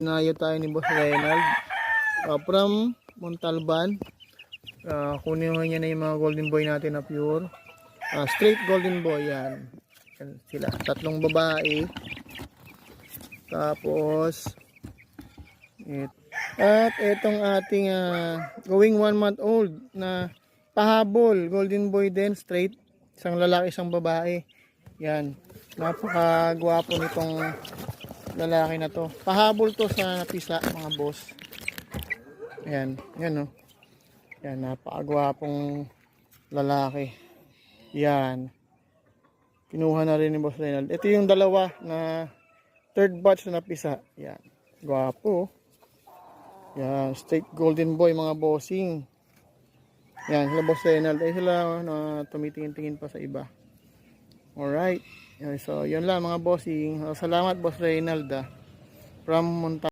Nayo tayo ni Boss Reynald from Montalban. Kunin niya na yung mga golden boy natin na pure. Straight golden boy yan. Yan sila. 3 babae. Tapos at itong ating going 1 month old na pahabol. Golden boy din straight. Isang lalaki, isang babae. Yan. Napakagwapo nitong lalaki na to. Pahabol to sa napisa mga boss. Ayan. Yan o. Yan. Napakagwapong lalaki. Yan. Kinuha na rin ni Boss Reynald. Ito yung dalawa na third batch na napisa. Yan. Gwapo. Yan. Straight golden boy mga bossing. Yan. Sila Boss Reynald. Ay sila na tumitingin-tingin pa sa iba. Alright. So, yun lang mga bossing. Salamat Boss Reynald from Montalban.